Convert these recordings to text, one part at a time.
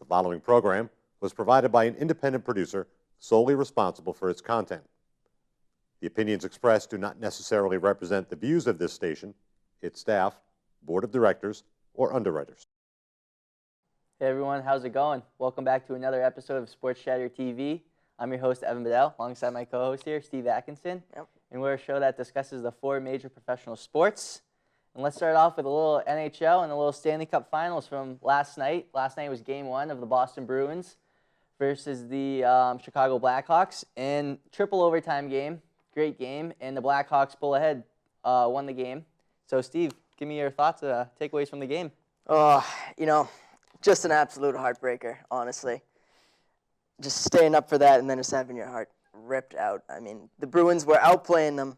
following program was provided by an independent producer solely responsible for its content. The opinions expressed do not necessarily represent the views of this station, its staff, board of directors, or underwriters. Hey everyone, how's it going? Welcome back to another episode of Sports Chatter TV. I'm your host, Evan Bedell, alongside my co-host here, Steve Atkinson. And we're a show that discusses the four major professional sports. And let's start off with a little NHL and a little Stanley Cup Finals from last night. Last night was Game 1 of the Boston Bruins versus the Chicago Blackhawks. And triple overtime game, great game. And the Blackhawks pull ahead, won the game. So Steve, give me your thoughts, takeaways from the game. Just an absolute heartbreaker, honestly. Just staying up for that and then just having your heart ripped out. I mean, the Bruins were outplaying them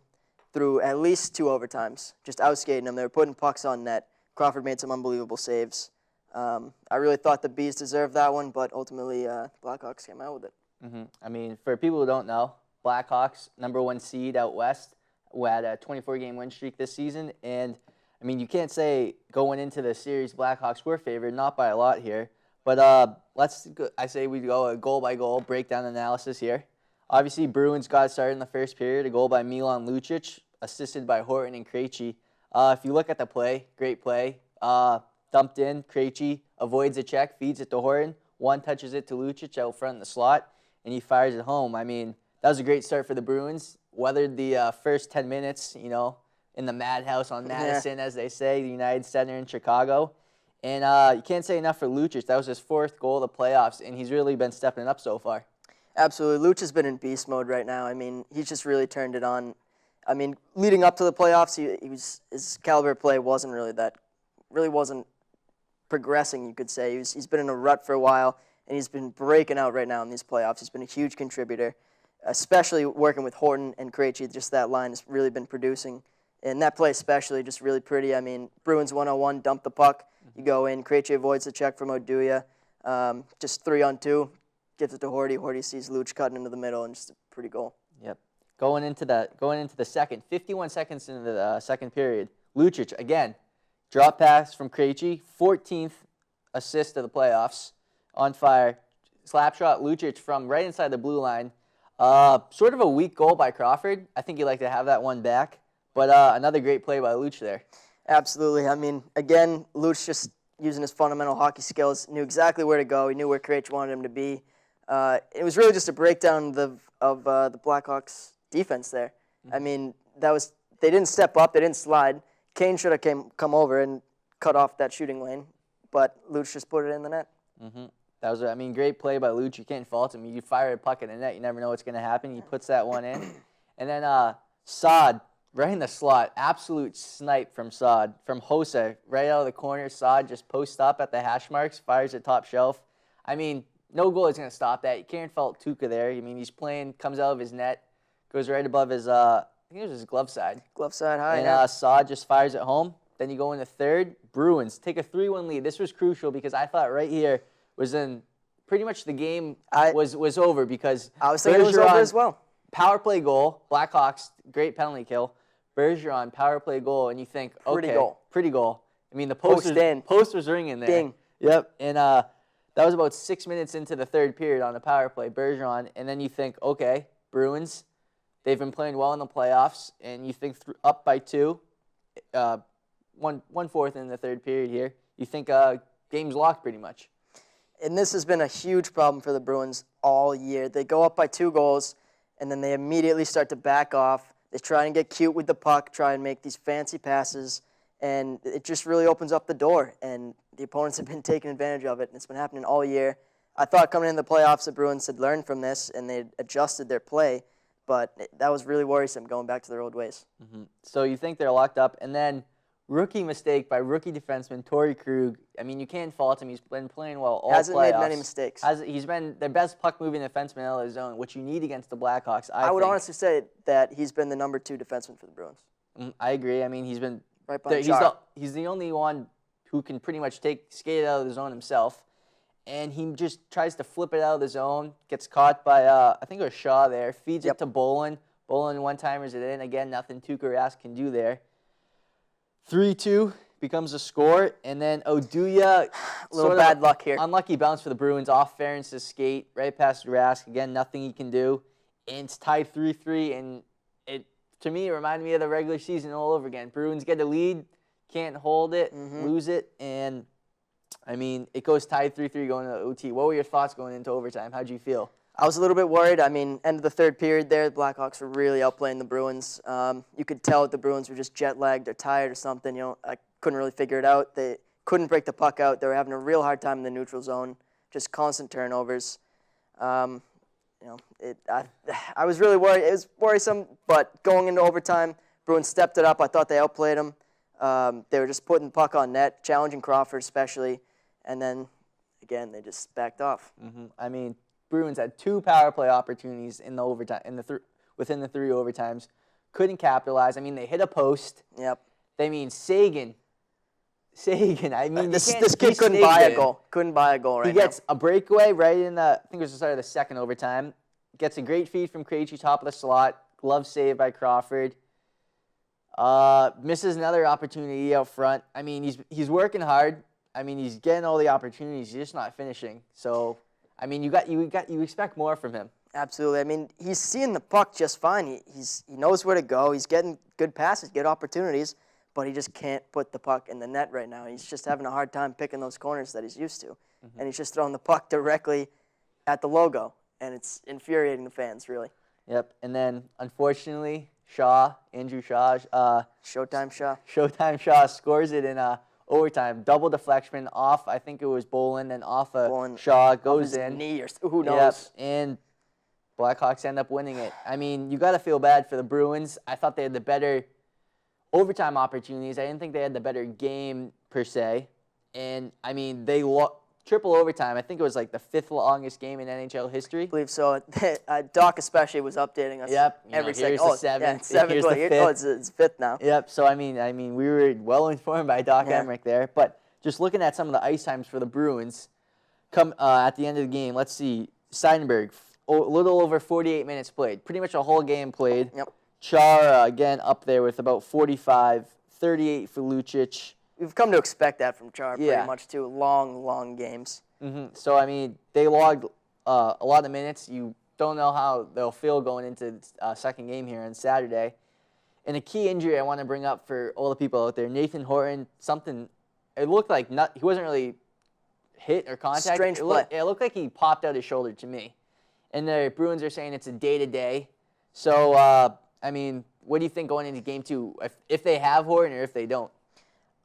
through at least two overtimes, just outskating them. They were putting pucks on net. Crawford made some unbelievable saves. I really thought the Bees deserved that one, but ultimately the Blackhawks came out with it. I mean, for people who don't know, Blackhawks, #1 seed out west, who had a 24-game win streak this season. And, I mean, you can't say going into the series Blackhawks were favored, not by a lot here. But I say we go a goal-by-goal breakdown analysis here. Obviously, Bruins got started in the first period, a goal by Milan Lucic, assisted by Horton and Krejci. If you look at the play, great play. Dumped in, Krejci avoids a check, feeds it to Horton. One touches it to Lucic out front in the slot, and he fires it home. I mean, that was a great start for the Bruins. Weathered the first 10 minutes, in the madhouse on Madison, as they say, the United Center in Chicago. And you can't say enough for Lucic. That was his fourth goal of the playoffs, and he's really been stepping up so far. Absolutely. Lucic has been in beast mode right now. I mean, he's just really turned it on. I mean, leading up to the playoffs, his caliber play wasn't progressing, you could say. He's been in a rut for a while, and he's been breaking out right now in these playoffs. He's been a huge contributor, especially working with Horton and Krejci. Just that line has really been producing. And that play especially, just really pretty. I mean, Bruins 101, dump the puck. You go in, Krejci avoids the check from Oduya. Just 3-on-2, gives it to Horty. Horty sees Luch cutting into the middle, and just a pretty goal. Yep. Going into the second, 51 seconds into the second period, Lucic, again, drop pass from Krejci, 14th assist of the playoffs, on fire. Slap shot, Lucic from right inside the blue line. Sort of a weak goal by Crawford. I think you'd like to have that one back. But another great play by Luch there. Absolutely. I mean, again, Luch just using his fundamental hockey skills, knew exactly where to go. He knew where Krejci wanted him to be. It was really just a breakdown of the Blackhawks' defense there. I mean, they didn't step up, they didn't slide. Kane should have come over and cut off that shooting lane, but Luch just put it in the net. That was, great play by Luch. You can't fault him. You fire a puck in the net, you never know what's going to happen. He puts that one in. And then Saad, right in the slot, absolute snipe from Saad. From Hossa, right out of the corner, Saad just posts up at the hash marks, fires it top shelf. I mean, no goal is going to stop that. You can't fault Tuukka there. I mean, he's playing, comes out of his net, goes right above his, I think it was his glove side. Glove side high. And Saad just fires it home. Then you go in the third. Bruins take a 3-1 lead. This was crucial because I thought right here was in pretty much the game was over because I was thinking it was over as well. Power play goal, Blackhawks, great penalty kill. Bergeron, power play goal, and you think, okay, pretty goal. I mean, the post was ringing there. Ding. Yep, and that was about 6 minutes into the third period on the power play, Bergeron, and then you think, okay, Bruins, they've been playing well in the playoffs, and you think up by 2, 1/4 in the third period here, you think game's locked pretty much. And this has been a huge problem for the Bruins all year. They go up by 2 goals, and then they immediately start to back off. They try and get cute with the puck, try and make these fancy passes, and it just really opens up the door. And the opponents have been taking advantage of it, and it's been happening all year. I thought coming into the playoffs, the Bruins had learned from this, and they adjusted their play, but that was really worrisome going back to their old ways. So you think they're locked up, and then rookie mistake by rookie defenseman Torrey Krug. I mean, you can't fault him. He's been playing well all playoffs. Hasn't made many mistakes. He's been the best puck-moving defenseman out of the zone, which you need against the Blackhawks, I would think. honestly say that he's been the #2 defenseman for the Bruins. I agree. I mean, he's been right behind he's the only one who can pretty much skate it out of the zone himself. And he just tries to flip it out of the zone, gets caught by, I think it was Shaw there, feeds it to Bolin. Bolin one-timers it in. Again, nothing Tuukka Rask can do there. 3-2, becomes a score, and then Oduya, A little bad luck here. Unlucky bounce for the Bruins, off Ferentz's skate, right past Rask. Again, nothing he can do. And it's tied 3-3, and to me, it reminded me of the regular season all over again. Bruins get a lead, can't hold it, lose it, and, I mean, it goes tied 3-3 going to OT. What were your thoughts going into overtime? How'd you feel? I was a little bit worried. I mean, end of the third period there, the Blackhawks were really outplaying the Bruins. You could tell the Bruins were just jet-lagged or tired or something. You know, I couldn't really figure it out. They couldn't break the puck out. They were having a real hard time in the neutral zone, just constant turnovers. I was really worried. It was worrisome, but going into overtime, Bruins stepped it up. I thought they outplayed them. They were just putting the puck on net, challenging Crawford especially, and then, again, they just backed off. I mean, Bruins had 2 power play opportunities in the overtime, within the 3 overtimes. Couldn't capitalize. I mean, they hit a post. Yep. They mean Sagan. I mean, this kid couldn't buy a goal. Couldn't buy a goal right now. He gets a breakaway right in I think it was the start of the second overtime. Gets a great feed from Krejci, top of the slot. Glove save by Crawford. Misses another opportunity out front. I mean, he's working hard. I mean, he's getting all the opportunities. He's just not finishing. So, I mean, you expect more from him. Absolutely. I mean, he's seeing the puck just fine. He knows where to go. He's getting good passes, good opportunities, but he just can't put the puck in the net right now. He's just having a hard time picking those corners that he's used to. And he's just throwing the puck directly at the logo, and it's infuriating the fans, really. Yep. And then, unfortunately, Andrew Shaw. Showtime Shaw scores it in overtime. Double deflection off, I think it was Bolin, then off Shaw, goes in. Knee or who knows. Yep. And Blackhawks end up winning it. I mean, you got to feel bad for the Bruins. I thought they had the better overtime opportunities. I didn't think they had the better game, per se. And, I mean, they triple overtime. I think it was like the 5th longest game in NHL history. I believe so. Doc especially was updating us. Yep. Every second. second. The 7th. Yeah, 7th. Here's the 5th. It's 5th now. Yep. So, I mean, we were well informed by Doc Emmerich there. But just looking at some of the ice times for the Bruins, at the end of the game, let's see. Seidenberg, a little over 48 minutes played. Pretty much a whole game played. Yep. Chara, again, up there with about 45, 38 for Lucic. We've come to expect that from Chara pretty much, too. Long games. So, I mean, they logged a lot of minutes. You don't know how they'll feel going into the second game here on Saturday. And a key injury I want to bring up for all the people out there, Nathan Horton, it looked like he wasn't really hit or contact. Strange play. It looked like he popped out his shoulder to me. And the Bruins are saying it's a day-to-day. So, I mean, what do you think going into Game 2, if they have Horton or if they don't?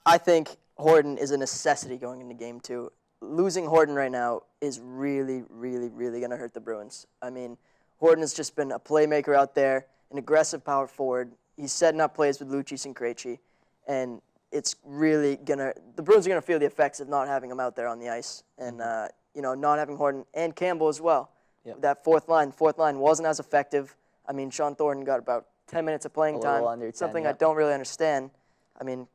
I think Horton is a necessity going into Game 2. Losing Horton right now is really, really, really going to hurt the Bruins. I mean, Horton has just been a playmaker out there, an aggressive power forward. He's setting up plays with Lucic and Krejci, and it's really the Bruins are going to feel the effects of not having him out there on the ice and, not having Horton and Campbell as well. Yep. That fourth line wasn't as effective. I mean, Sean Thornton got about 10 minutes of playing time, under 10, something I don't really understand. I mean,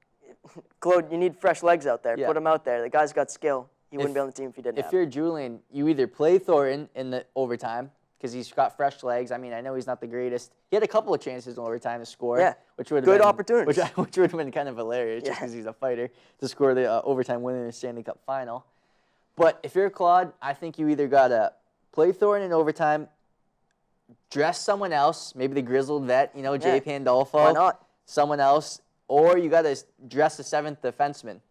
Claude, you need fresh legs out there. Yeah. Put him out there. The guy's got skill. He wouldn't be on the team if he didn't have If you're Julian, you either play Thornton in the overtime because he's got fresh legs. I mean, I know he's not the greatest. He had a couple of chances in overtime to score. Which would have good been, opportunities. Which would have been kind of hilarious just because he's a fighter to score the overtime winner in the Stanley Cup Final. But if you're Claude, I think you either got to play Thornton in overtime, dress someone else, maybe the grizzled vet, Jay Pandolfo. Why not? Someone else. Or you got to dress the 7th defenseman.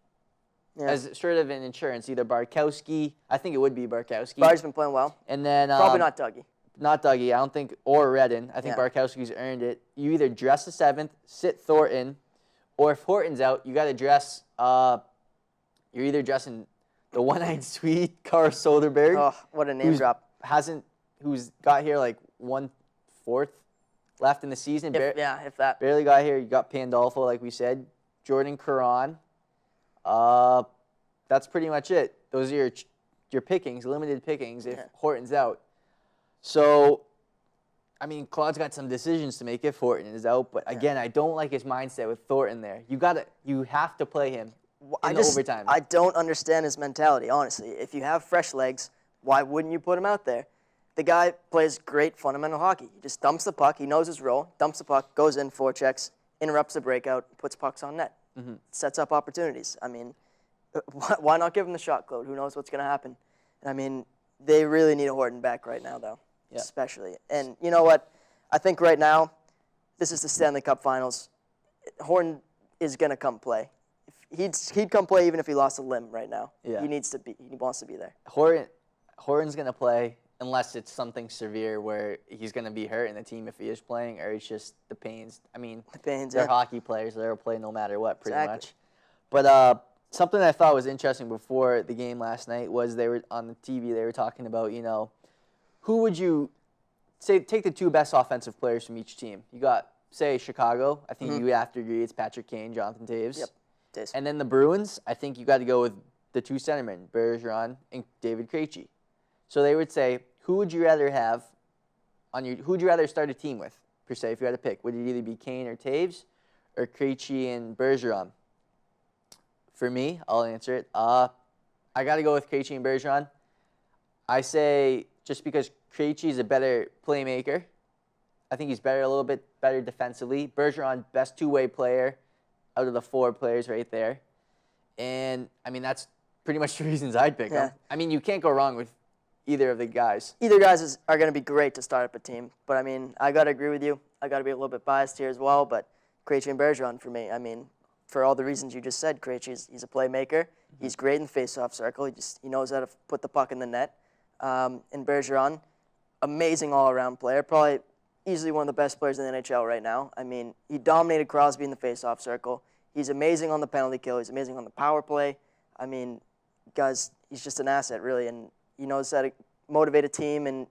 As sort of an insurance, either Barkowski. I think it would be Barkowski. Bar's been playing well. And then probably not Dougie. Not Dougie, I don't think, or Redden. I think Barkowski's earned it. You either dress the 7th, sit Thornton, or if Horton's out, you got to dress. You're either dressing the one-eyed sweet Carl Soderberg. Oh, what a name drop! Who's got here like 1/4 left in the season. If that. Barely got here. You got Pandolfo, like we said. Jordan Caron. That's pretty much it. Those are your pickings, limited pickings if Horton's out. So, I mean, Claude's got some decisions to make if Horton is out. But again, I don't like his mindset with Thornton there. You have to play him in overtime. I don't understand his mentality, honestly. If you have fresh legs, why wouldn't you put him out there? The guy plays great fundamental hockey. He just dumps the puck. He knows his role. Dumps the puck, goes in, forechecks, interrupts the breakout, puts pucks on net. sets up opportunities. I mean, why not give him the shot, Claude? Who knows what's going to happen? I mean, they really need a Horton back right now, though, especially. And you know what? I think right now, this is the Stanley Cup Finals. Horton is going to come play. He'd come play even if he lost a limb right now. Yeah. He wants to be there. Horton's going to play unless it's something severe where he's going to be hurt in the team if he is playing, or it's just the pains. I mean, they're hockey players. They'll play no matter what, pretty much. But something I thought was interesting before the game last night was they were on the TV. They were talking about, who would you say take the two best offensive players from each team? You got, say, Chicago. I think you have to agree it's Patrick Kane, Jonathan Toews. Yep. And then the Bruins, I think you got to go with the two centermen, Bergeron and David Krejci. So they would say, who would you rather have who would you rather start a team with, per se, if you had to pick? Would it either be Kane or Toews or Krejci and Bergeron? For me, I'll answer it. I got to go with Krejci and Bergeron. I say just because Krejci is a better playmaker. I think he's a little bit better defensively. Bergeron, best two-way player out of the four players right there. And, I mean, that's pretty much the reasons I'd pick him. I mean, you can't go wrong with either of the guys. Either guys are going to be great to start up a team. But, I mean, I got to agree with you. I got to be a little bit biased here as well. But Krejci and Bergeron for me, I mean, for all the reasons you just said, Krejci, he's a playmaker. He's great in the face-off circle. He knows how to put the puck in the net. And Bergeron, amazing all-around player, probably easily one of the best players in the NHL right now. I mean, he dominated Crosby in the face-off circle. He's amazing on the penalty kill. He's amazing on the power play. I mean, guys, he's just an asset, really, and he knows how to motivate a team and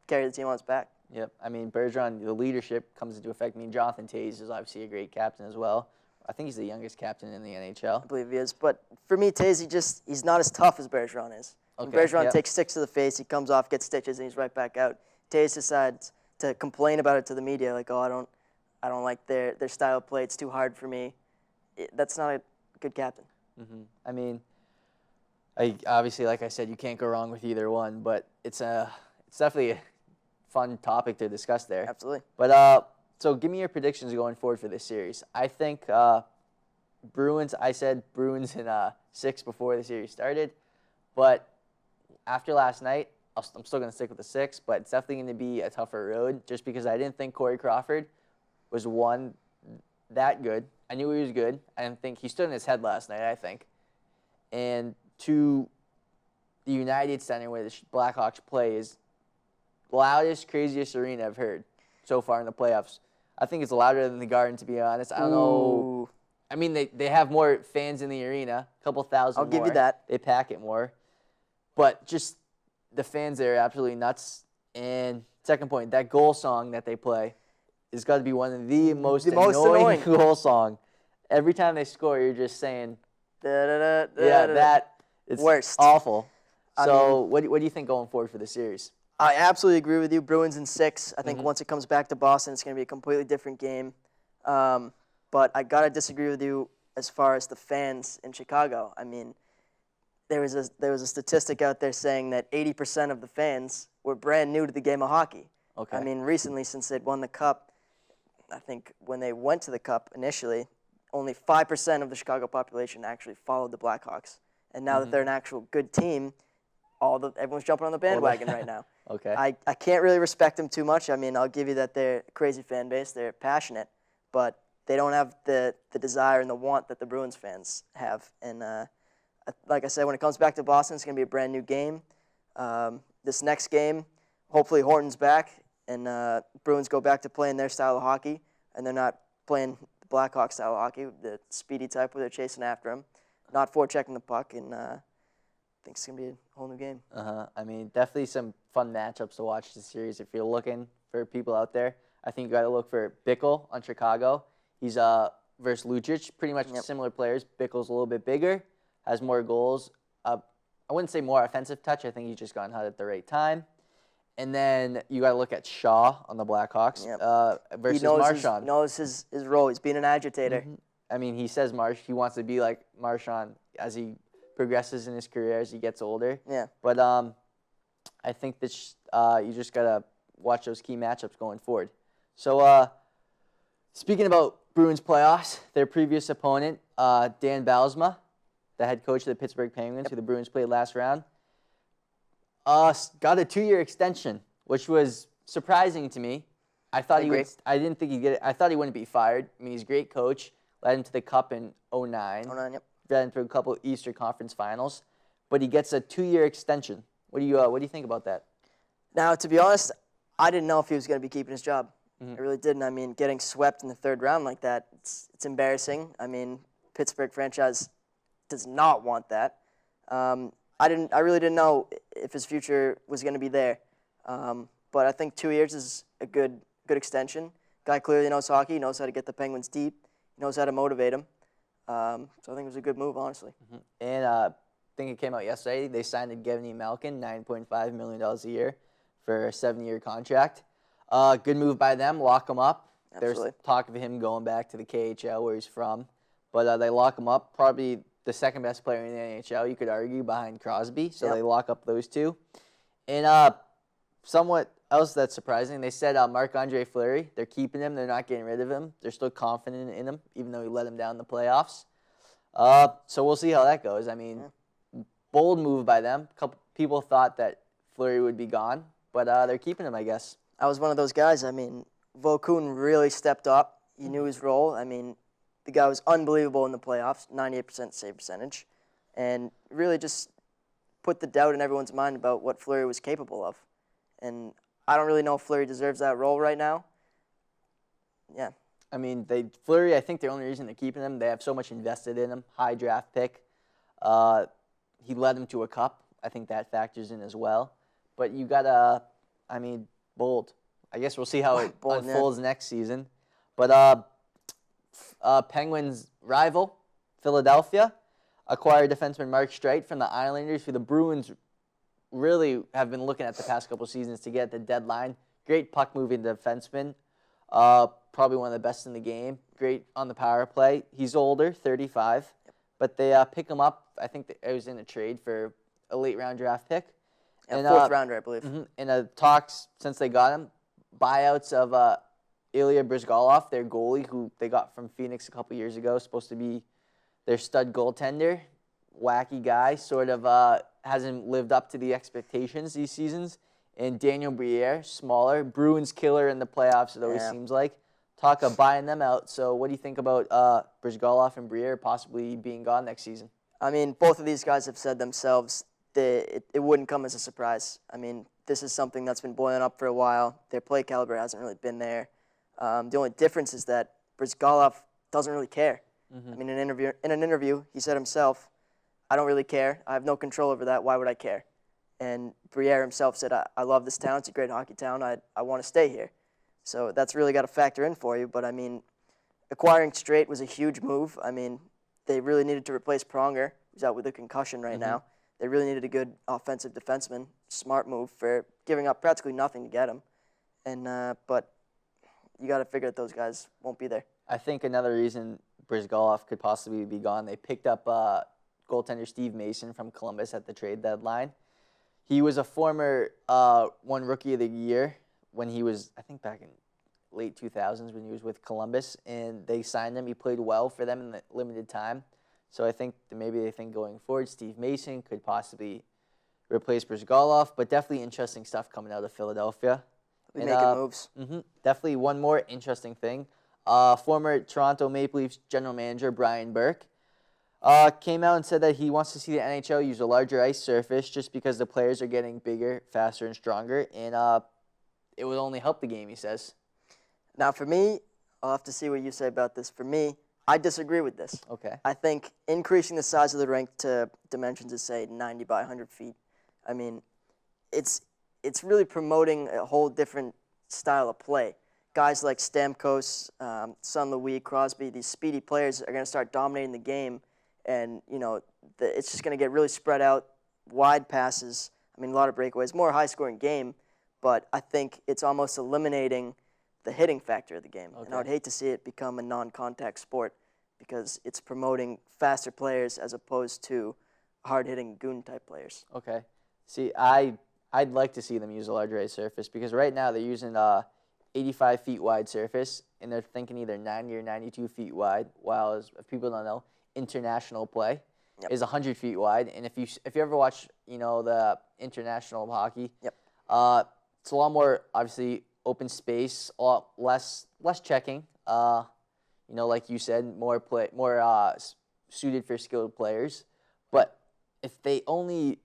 carry the team on his back. Yep. I mean, Bergeron, the leadership comes into effect. I mean, Jonathan Toews is obviously a great captain as well. I think he's the youngest captain in the NHL. I believe he is. But for me, Toews, he's not as tough as Bergeron is. Okay. Bergeron takes sticks to the face, he comes off, gets stitches, and he's right back out. Toews decides to complain about it to the media, like, oh, I don't like their style of play. It's too hard for me. That's not a good captain. I mean, obviously, like I said, you can't go wrong with either one, but it's definitely a fun topic to discuss there. Absolutely. But so give me your predictions going forward for this series. I think Bruins. I said Bruins in 6 before the series started, but after last night, I'm still going to stick with the 6. But it's definitely going to be a tougher road, just because I didn't think Corey Crawford was that good. I knew he was good. I didn't think he stood in his head last night, I think. And to the United Center where the Blackhawks play is the loudest, craziest arena I've heard so far in the playoffs. I think it's louder than the Garden, to be honest. I don't know. I mean, they have more fans in the arena, a couple thousand more. I'll give you that. They pack it more. But just the fans there are absolutely nuts. And second point, that goal song that they play has got to be one of the most annoying goal song. Every time they score, you're just saying, it's worst. Awful. So what do you think going forward for the series? I absolutely agree with you. Bruins in 6. I think once it comes back to Boston, it's going to be a completely different game. But I got to disagree with you as far as the fans in Chicago. I mean, there was a statistic out there saying that 80% of the fans were brand new to the game of hockey. Okay. I mean, recently, since they'd won the Cup, I think when they went to the Cup initially, only 5% of the Chicago population actually followed the Blackhawks. And now that they're an actual good team, everyone's jumping on the bandwagon right now. Okay. I can't really respect them too much. I mean, I'll give you that they're a crazy fan base. They're passionate, but they don't have the desire and the want that the Bruins fans have. And like I said, when it comes back to Boston, it's going to be a brand new game. This next game, hopefully Horton's back, and Bruins go back to playing their style of hockey, and they're not playing the Blackhawks style of hockey, the speedy type where they're chasing after them, not forechecking the puck, and I think it's going to be a whole new game. I mean, definitely some fun matchups to watch this series. If you're looking for people out there, I think you got to look for Bickle on Chicago. He's versus Lucic, pretty much similar players. Bickle's a little bit bigger, has more goals. I wouldn't say more offensive touch. I think he's just gotten hot at the right time. And then you got to look at Shaw on the Blackhawks versus Marchand. He knows his role. He's being an agitator. I mean, he says he wants to be like Marchand as he progresses in his career, as he gets older. Yeah. But I think that you just got to watch those key matchups going forward. So speaking about Bruins playoffs. Their previous opponent, Dan Bylsma, the head coach of the Pittsburgh Penguins, who the Bruins played last round, got a 2-year extension, which was surprising to me. I didn't think he'd get it. I thought he wouldn't be fired. I mean, he's a great coach. Led him to the Cup in 2009. 09, yep. Led him to a couple of Eastern Conference Finals. But he gets a 2-year extension. What do you think about that? Now, to be honest, I didn't know if he was going to be keeping his job. I really didn't. I mean, getting swept in the 3rd round like that, it's embarrassing. I mean, Pittsburgh franchise does not want that. I really didn't know if his future was going to be there. But I think 2 years is a good extension. Guy clearly knows hockey, knows how to get the Penguins deep, knows how to motivate them. So I think it was a good move, honestly. And I think it came out yesterday. They signed Evgeny Malkin, $9.5 million a year for a 7-year contract. Good move by them. Lock him up. Absolutely. There's talk of him going back to the KHL where he's from. But they lock him up. Probably the second best player in the NHL, you could argue, behind Crosby. So they lock up those two. And somewhat else that's surprising, they said Marc-Andre Fleury, they're keeping him. They're not getting rid of him. They're still confident in him, even though he let him down in the playoffs. So we'll see how that goes. I mean, bold move by them. A couple people thought that Fleury would be gone, but they're keeping him, I guess. I was one of those guys. I mean, Vokun really stepped up. He knew his role. I mean, the guy was unbelievable in the playoffs, 98% save percentage, and really just put the doubt in everyone's mind about what Fleury was capable of. And I don't really know if Fleury deserves that role right now. Yeah. I mean, Fleury, I think the only reason they're keeping him, they have so much invested in him, high draft pick. He led them to a cup. I think that factors in as well. But you got to, I mean, bold. I guess we'll see how it unfolds next season. But Penguins' rival, Philadelphia, acquired defenseman Mark Streit from the Islanders, who the Bruins really have been looking at the past couple seasons to get at the deadline. Great puck-moving defenseman. Probably one of the best in the game. Great on the power play. He's older, 35. But they pick him up. I think it was in a trade for a late-round draft pick. And 4th rounder, I believe. In the talks since they got him, buyouts of Ilya Bryzgalov, their goalie, who they got from Phoenix a couple years ago, supposed to be their stud goaltender. Wacky guy, sort of hasn't lived up to the expectations these seasons. And Daniel Briere, smaller, Bruins killer in the playoffs, it always seems like. Talk of buying them out. So what do you think about Bryzgalov and Briere possibly being gone next season? I mean, both of these guys have said themselves that it wouldn't come as a surprise. I mean, this is something that's been boiling up for a while. Their play caliber hasn't really been there. The only difference is that Bryzgalov doesn't really care. I mean, in an interview, he said himself, I don't really care. I have no control over that. Why would I care? And Briere himself said, I love this town. It's a great hockey town. I want to stay here. So that's really got to factor in for you. But, I mean, acquiring Streit was a huge move. I mean, they really needed to replace Pronger, who's out with a concussion right now. They really needed a good offensive defenseman. Smart move for giving up practically nothing to get him. And but you got to figure that those guys won't be there. I think another reason Bryzgalov could possibly be gone, they picked up goaltender Steve Mason from Columbus at the trade deadline. He was a former one Rookie of the Year when he was, I think, back in late 2000s when he was with Columbus, and they signed him. He played well for them in the limited time. So I think that maybe they think going forward, Steve Mason could possibly replace Bryzgalov, but definitely interesting stuff coming out of Philadelphia. Making moves. Definitely one more interesting thing. Former Toronto Maple Leafs general manager Brian Burke came out and said that he wants to see the NHL use a larger ice surface just because the players are getting bigger, faster, and stronger, and it would only help the game, he says. Now, for me, I'll have to see what you say about this. For me, I disagree with this. Okay. I think increasing the size of the rink to dimensions of, say, 90 by 100 feet, I mean, it's really promoting a whole different style of play. Guys like Stamkos, Son Louis, Crosby, these speedy players are going to start dominating the game, and, you know, it's just going to get really spread out, wide passes. I mean, a lot of breakaways, more high-scoring game, but I think it's almost eliminating the hitting factor of the game. Okay. And I would hate to see it become a non-contact sport because it's promoting faster players as opposed to hard-hitting goon-type players. Okay. See, I'd like to see them use a larger ice surface because right now they're using 85 feet wide surface, and they're thinking either 90 or 92 feet wide. While, as if people don't know, international play is 100 feet wide. And if you ever watch, the international hockey, it's a lot more obviously open space, a lot less checking. Like you said, more suited for skilled players. But if they only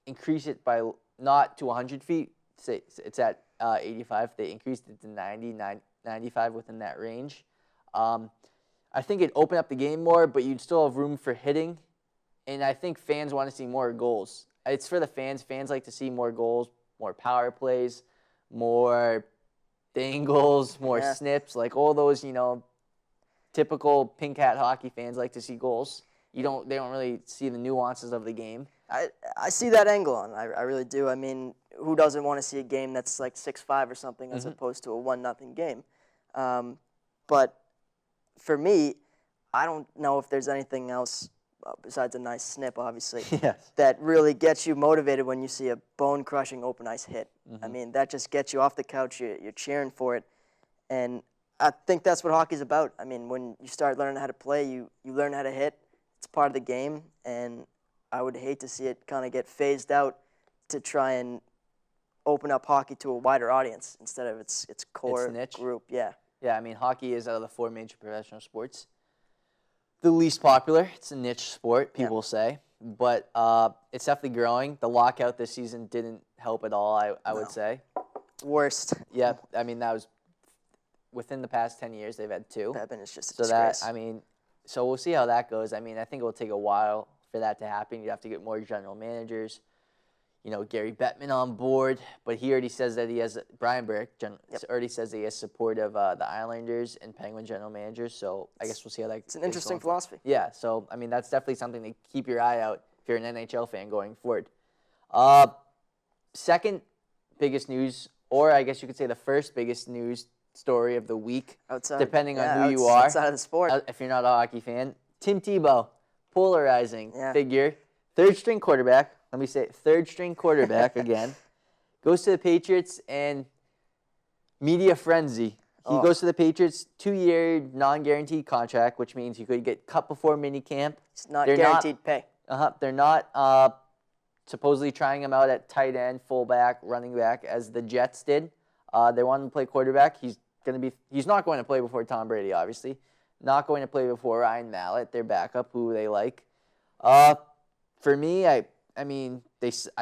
increase it by not to 100 feet, say it's at 85, they increased it to 90, 95 within that range. I think it'd open up the game more, but you'd still have room for hitting. And I think fans want to see more goals. It's for the fans. Fans like to see more goals, more power plays, more dangles, more snips, like all those, typical pink hat hockey fans like to see goals. They don't really see the nuances of the game. I see that angle on. I really do. I mean, who doesn't want to see a game that's like 6-5 or something as opposed to a 1-0 game? But for me, I don't know if there's anything else besides a nice snip, obviously, that really gets you motivated when you see a bone-crushing open ice hit. I mean, that just gets you off the couch. You're cheering for it, and I think that's what hockey's about. I mean, when you start learning how to play, you learn how to hit. It's part of the game, and I would hate to see it kind of get phased out to try and open up hockey to a wider audience instead of its core group. Yeah. Yeah, I mean, hockey is out of the 4 major professional sports the least popular. It's a niche sport, people will say, but it's definitely growing. The lockout this season didn't help at all, I would say. Worst. Yeah, I mean, that was within the past 10 years, they've had 2. Bettman is just a disgrace. So we'll see how that goes. I mean, I think it will take a while for that to happen. You have to get more general managers. Gary Bettman on board, but he already says that he has Brian Burke already says that he has support of the Islanders and Penguin general managers. So I guess we'll see how that. It's an interesting philosophy. Yeah. So I mean, that's definitely something to keep your eye out if you're an NHL fan going forward. Second biggest news, or I guess you could say the first biggest news story of the week, depending on who you are. Outside of the sport. If you're not a hockey fan, Tim Tebow, polarizing figure, third-string quarterback. Let me say third-string quarterback again. Goes to the Patriots and media frenzy. He goes to the Patriots, 2-year non-guaranteed contract, which means he could get cut before minicamp. It's not guaranteed pay. They're not supposedly trying him out at tight end, fullback, running back, as the Jets did. They want him to play quarterback. He's not going to play before Tom Brady, obviously. Not going to play before Ryan Mallett, their backup, who they like. For me, I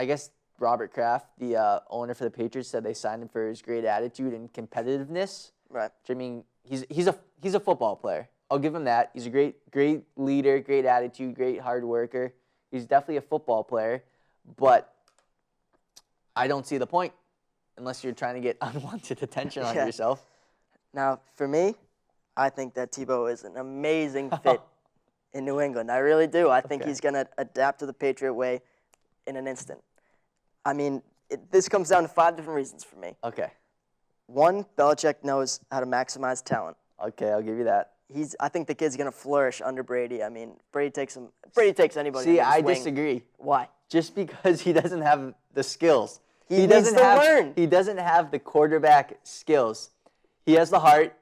guess Robert Kraft, the owner for the Patriots, said they signed him for his great attitude and competitiveness. Right. Which, I mean, he's a football player. I'll give him that. He's a great leader, great attitude, great hard worker. He's definitely a football player, but I don't see the point unless you're trying to get unwanted attention on yourself. Now, for me, I think that Tebow is an amazing fit in New England. I really do. I think he's going to adapt to the Patriot way in an instant. I mean, this comes down to 5 different reasons for me. Okay. 1, Belichick knows how to maximize talent. Okay, I'll give you that. I think the kid's going to flourish under Brady. I mean, Brady takes anybody. See, I swing. disagree. Why? Just because he doesn't have the skills. He needs to learn. He doesn't have the quarterback skills. He has the heart.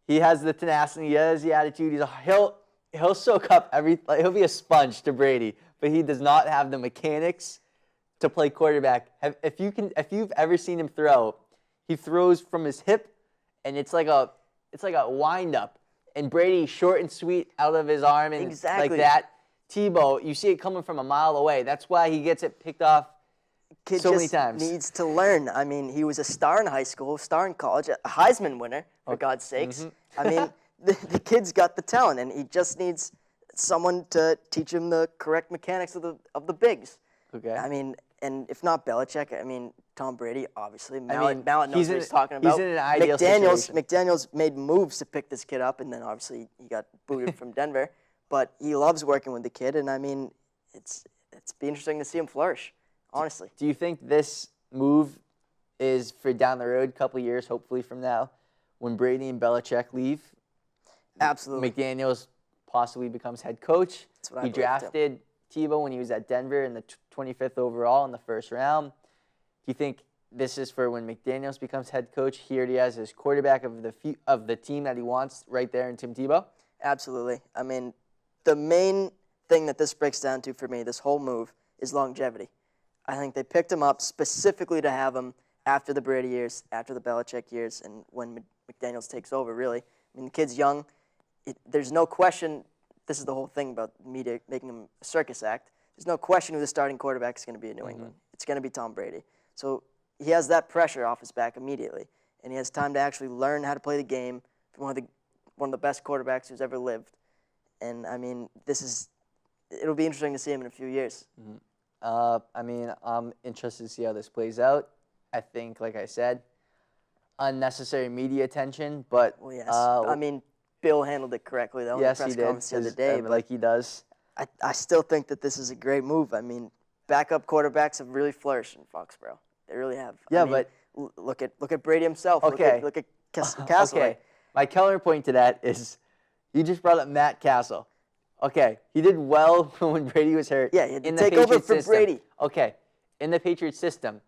He has the tenacity. He has the attitude. He'll soak up he'll be a sponge to Brady, but he does not have the mechanics to play quarterback. If you've ever seen him throw, he throws from his hip, and it's like a wind up. And Brady, short and sweet, out of his arm, and like that. Tebow, you see it coming from a mile away. That's why he gets it picked off Kid so many just times. Needs to learn. I mean, he was a star in high school, star in college, a Heisman winner, for God's sakes. I mean, the kid's got the talent, and he just needs someone to teach him the correct mechanics of the bigs. Okay. I mean, and if not Belichick, I mean, Tom Brady, obviously. Mallett knows what he's talking about. He's in an ideal situation. McDaniels made moves to pick this kid up, and then obviously he got booted from Denver. But he loves working with the kid, and I mean, it's be interesting to see him flourish, honestly. Do you think this move is for down the road, a couple of years, hopefully from now, when Brady and Belichick leave? Absolutely. McDaniels possibly becomes head coach. That's what I He believe, drafted Tebow when he was at Denver in the 25th overall in the first round. Do you think this is for when McDaniels becomes head coach. He already has his quarterback of the team that he wants right there in Tim Tebow. Absolutely. I mean, the main thing that this breaks down to for me, this whole move, is longevity. I think they picked him up specifically to have him after the Brady years, after the Belichick years, and when McDaniels takes over, really. I mean, the kid's young. There's no question. This is the whole thing about media making him a circus act. There's no question who the starting quarterback is going to be in New England. It's going to be Tom Brady. So he has that pressure off his back immediately, and he has time to actually learn how to play the game from one of the best quarterbacks who's ever lived. And, I mean, it'll be interesting to see him in a few years. I mean, I'm interested to see how this plays out. I think, like I said, unnecessary media attention, but... Well, yes. I mean, Bill handled it correctly, though, yes, in the he press did. conference the other day. But like he does. I still think that this is a great move. I mean, backup quarterbacks have really flourished in Foxborough. They really have. Yeah, I mean, but... Look at Brady himself. Okay. Look at Castle. Okay. My counterpoint to that is you just brought up Matt Castle. Okay, he did well when Brady was hurt. Yeah, he had to in take the over Patriots for system. Brady. Okay, in the Patriots system,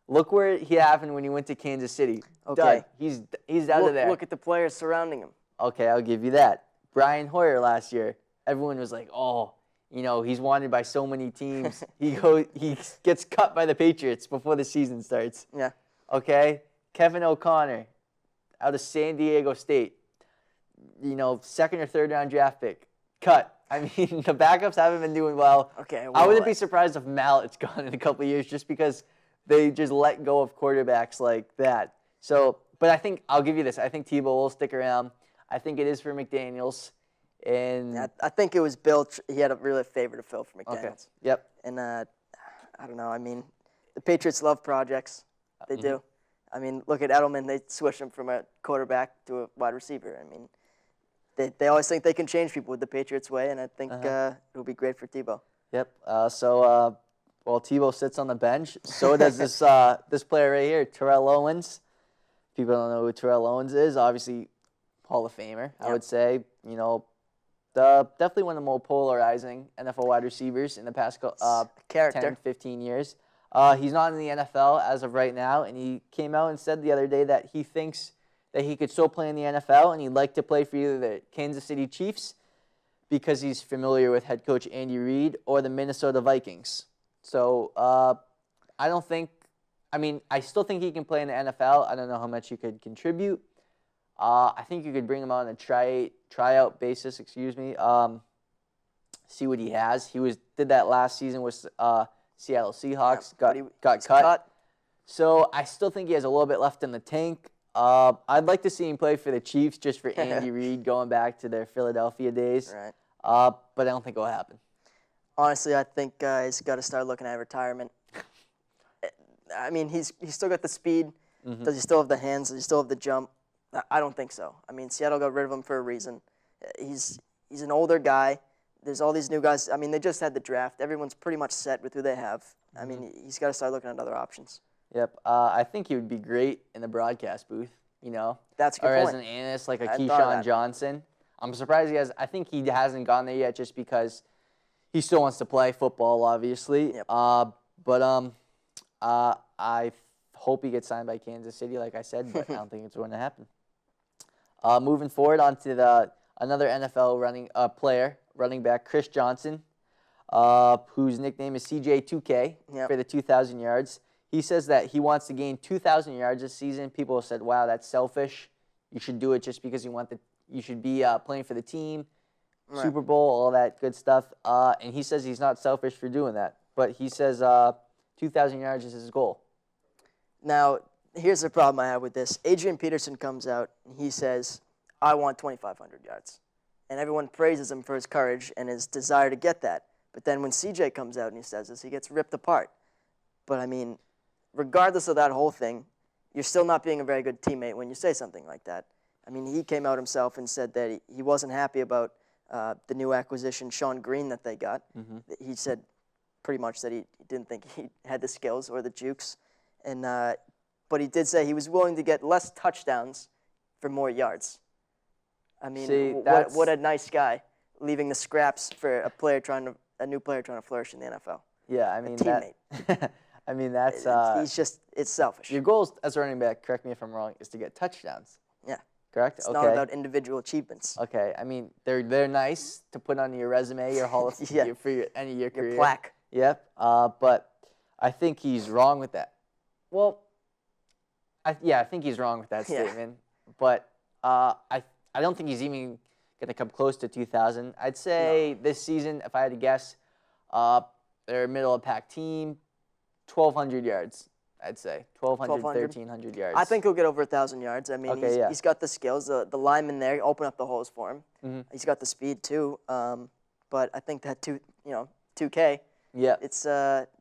look where he happened when he went to Kansas City. Okay. Done. He's out of there. Look at the players surrounding him. Okay, I'll give you that. Brian Hoyer last year, everyone was like, oh, he's wanted by so many teams. He gets cut by the Patriots before the season starts. Yeah. Okay, Kevin O'Connor out of San Diego State, second or third round draft pick, cut. I mean, the backups haven't been doing well. Okay. I wouldn't be surprised if Mallett's gone in a couple of years just because they just let go of quarterbacks like that. So, but I think I'll give you this. I think Tebow will stick around. I think it is for McDaniels. And yeah, I think it was Bill. He had a really favor to fill for McDaniels. Okay. Yep. And I don't know. I mean, the Patriots love projects. They do. I mean, look at Edelman. They switched him from a quarterback to a wide receiver. I mean, they always think they can change people with the Patriots way, and I think it'll be great for Tebow. Yep. While Tebow sits on the bench, so does this this player right here, Terrell Owens. People don't know who Terrell Owens is. Obviously, Hall of Famer, I would say. Definitely one of the more polarizing NFL wide receivers in the past 10, 15 years. He's not in the NFL as of right now, and he came out and said the other day that he thinks that he could still play in the NFL, and he'd like to play for either the Kansas City Chiefs because he's familiar with head coach Andy Reid or the Minnesota Vikings. So I still think he can play in the NFL. I don't know how much he could contribute. I think you could bring him on a tryout basis, see what he has. Did that last season with Seattle Seahawks, got cut. So I still think he has a little bit left in the tank. I'd like to see him play for the Chiefs just for Andy Reid going back to their Philadelphia days. Right. But I don't think it will happen. Honestly, I think he's got to start looking at retirement. I mean, he's still got the speed. Does he still have the hands? Does he still have the jump? I don't think so. I mean, Seattle got rid of him for a reason. He's an older guy. There's all these new guys. I mean, they just had the draft. Everyone's pretty much set with who they have. I mean, he's got to start looking at other options. Yep. I think he would be great in the broadcast booth, That's a good or point. as an analyst like a I thought of Keyshawn that. Johnson. I'm surprised I think he hasn't gone there yet just because he still wants to play football, obviously. Yep. But I hope he gets signed by Kansas City, like I said, but I don't think it's going to happen. Moving forward on to another NFL running back, Chris Johnson, whose nickname is CJ2K for the 2,000 yards. He says that he wants to gain 2,000 yards this season. People said, wow, that's selfish. You should do it just because you should be playing for the team, right. Super Bowl, all that good stuff. And he says he's not selfish for doing that. But he says 2,000 yards is his goal. Now, here's the problem I have with this. Adrian Peterson comes out and he says, I want 2,500 yards. And everyone praises him for his courage and his desire to get that. But then when CJ comes out and he says this, he gets ripped apart. But, I mean, regardless of that whole thing, you're still not being a very good teammate when you say something like that. I mean, he came out himself and said that he wasn't happy about the new acquisition, Sean Green, that they got. He said pretty much that he didn't think he had the skills or the jukes. And but he did say he was willing to get less touchdowns for more yards. I mean, what a nice guy, leaving the scraps for a new player trying to flourish in the NFL. Yeah, I mean, teammate. I mean, that's it's selfish. your goal as a running back, correct me if I'm wrong, is to get touchdowns. Yeah. Correct? It's not about individual achievements. Okay. I mean, they're nice to put on your resume, your Hall of Yeah. for your end of your career. Your plaque. Yep. But I think he's wrong with that. Well, I think he's wrong with that statement. But I don't think he's even going to come close to 2,000. I'd say this season, if I had to guess, they're a middle-of-pack team, 1,200 yards. I'd say 1,200, 1,300 yards. I think he'll get over 1,000 yards. I mean, he's got the skills. The linemen there open up the holes for him. Mm-hmm. He's got the speed too. But I think that 2K. Yeah. It's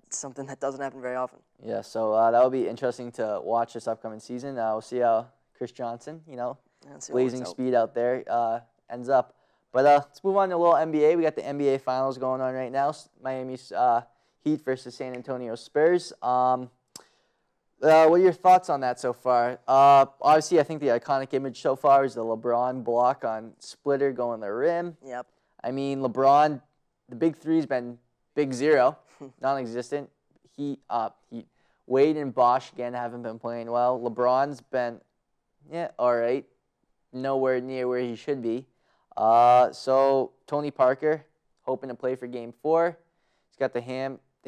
something that doesn't happen very often. Yeah. So that'll be interesting to watch this upcoming season. We'll see how Chris Johnson, blazing speed out there, ends up. But let's move on to a little NBA. We got the NBA Finals going on right now. Miami's Heat versus San Antonio Spurs. What are your thoughts on that so far? Obviously, I think the iconic image so far is the LeBron block on Splitter going the rim. Yep. I mean, LeBron, the big three's been big zero, non-existent. Wade and Bosch, again, haven't been playing well. LeBron's been, all right, nowhere near where he should be. So Tony Parker, hoping to play for Game 4. He's got the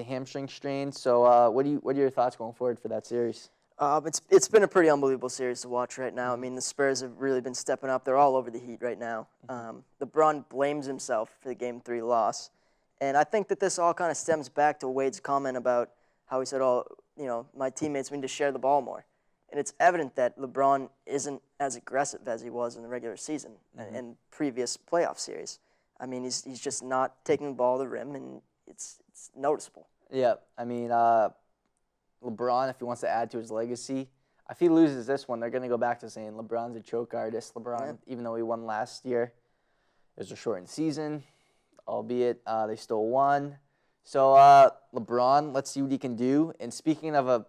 hamstring strain. So what are your thoughts going forward for that series? It's been a pretty unbelievable series to watch right now. I mean, the Spurs have really been stepping up. They're all over the Heat right now. LeBron blames himself for the Game 3 loss. And I think that this all kind of stems back to Wade's comment about how he said, my teammates need to share the ball more. And it's evident that LeBron isn't as aggressive as he was in the regular season and previous playoff series. I mean, he's just not taking the ball to the rim, and it's noticeable. Yeah, I mean, LeBron, if he wants to add to his legacy, if he loses this one, they're going to go back to saying LeBron's a choke artist. LeBron, even though he won last year, it was a shortened season, albeit they still won. So LeBron, let's see what he can do. And speaking of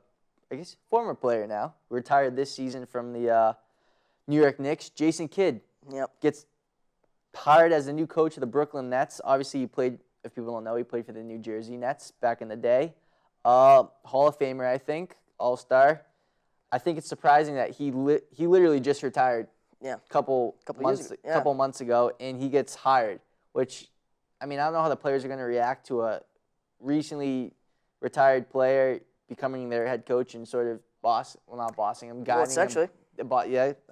former player now, retired this season from the New York Knicks, Jason Kidd gets hired as the new coach of the Brooklyn Nets. Obviously, he played, if people don't know, he played for the New Jersey Nets back in the day. Hall of Famer, I think, All-Star. I think it's surprising that he literally just retired a couple months ago, and he gets hired, which, I mean, I don't know how the players are going to react to a recently retired player becoming their head coach and sort of not bossing him, guiding them.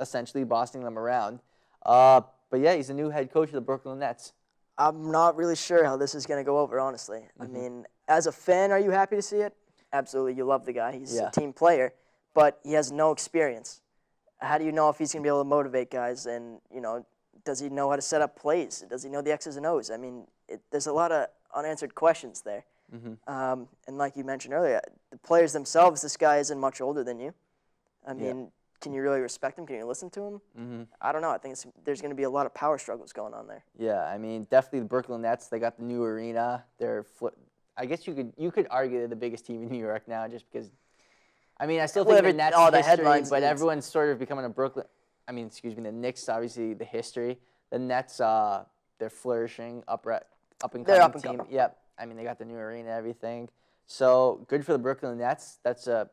Essentially bossing them around. But yeah, he's the new head coach of the Brooklyn Nets. I'm not really sure how this is going to go over, honestly. I mean, as a fan, are you happy to see it? Absolutely. You love the guy. He's a team player, but he has no experience. How do you know if he's going to be able to motivate guys? And, does he know how to set up plays? Does he know the X's and O's? I mean, there's a lot of unanswered questions there. And like you mentioned earlier, the players themselves, this guy isn't much older than you. I mean, can you really respect him? Can you listen to him? I don't know. I think there's going to be a lot of power struggles going on there. Yeah, I mean, definitely the Brooklyn Nets. They got the new arena. I guess you could argue they're the biggest team in New York now, just because. I mean, I still think the Nets history, headlines, but everyone's sort of becoming the Knicks, obviously the history. The Nets, they're flourishing, up and coming team. Yep. I mean, they got the new arena and everything. So good for the Brooklyn Nets.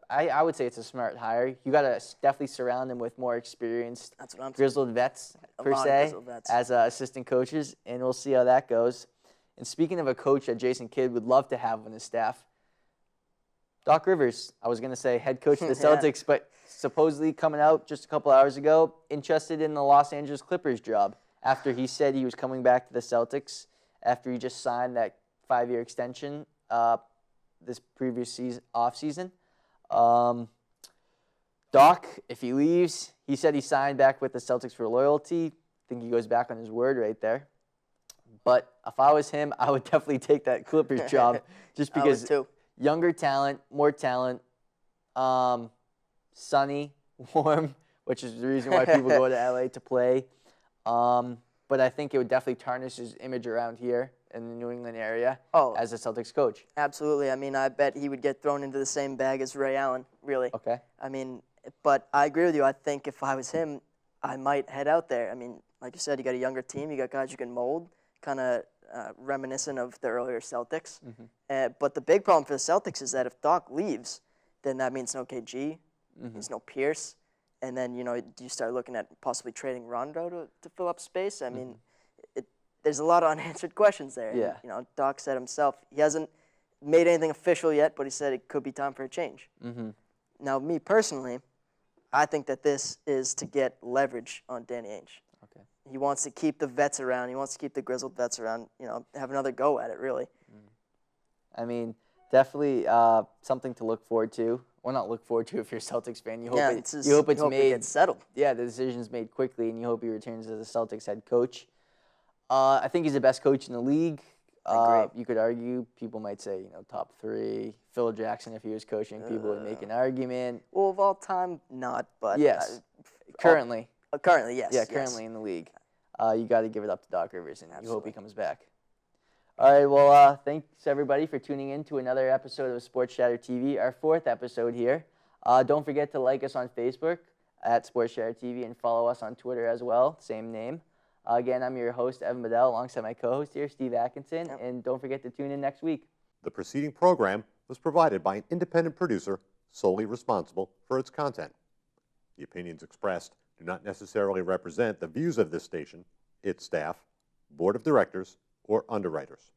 I would say it's a smart hire. You got to definitely surround them with more experienced grizzled vets, per se, as assistant coaches, and we'll see how that goes. And speaking of a coach that Jason Kidd would love to have on his staff, Doc Rivers, I was going to say head coach of the Celtics, but supposedly coming out just a couple hours ago, interested in the Los Angeles Clippers job after he said he was coming back to the Celtics after he just signed that 5-year extension this previous offseason. Doc, if he leaves, he said he signed back with the Celtics for loyalty. I think he goes back on his word right there. But if I was him, I would definitely take that Clippers job just because younger talent, more talent, sunny, warm, which is the reason why people go to LA to play. But I think it would definitely tarnish his image around here in the New England area as a Celtics coach. Absolutely. I mean, I bet he would get thrown into the same bag as Ray Allen, really. Okay. I mean, but I agree with you. I think if I was him, I might head out there. I mean, like you said, you got a younger team. You got guys you can mold, kind of reminiscent of the earlier Celtics. But the big problem for the Celtics is that if Doc leaves, then that means no KG, means no Pierce, and then you start looking at possibly trading Rondo to fill up space. I mean, there's a lot of unanswered questions there. Yeah. And, Doc said himself he hasn't made anything official yet, but he said it could be time for a change. Now, me personally, I think that this is to get leverage on Danny Ainge. Okay. He wants to keep the vets around. He wants to keep the grizzled vets around. Have another go at it, really. I mean, definitely something to look forward to. Well, not look forward to if you're a Celtics fan. You hope you hope it's made. It gets settled. Yeah, the decision's made quickly, and you hope he returns as the Celtics head coach. I think he's the best coach in the league. You could argue, people might say, top 3. Phil Jackson, if he was coaching, people would make an argument. Well, of all time, not, but yes, currently. Currently, yes. Yeah, currently in the league. You got to give it up to Doc Rivers, and you hope he comes back. All right, well, thanks everybody for tuning in to another episode of Sports Chatter TV, our 4th episode here. Don't forget to like us on Facebook at Sports Chatter TV and follow us on Twitter as well, same name. Again, I'm your host, Evan Bedell, alongside my co-host here, Steve Atkinson, and don't forget to tune in next week. The preceding program was provided by an independent producer solely responsible for its content. The opinions expressed do not necessarily represent the views of this station, its staff, board of directors, or underwriters.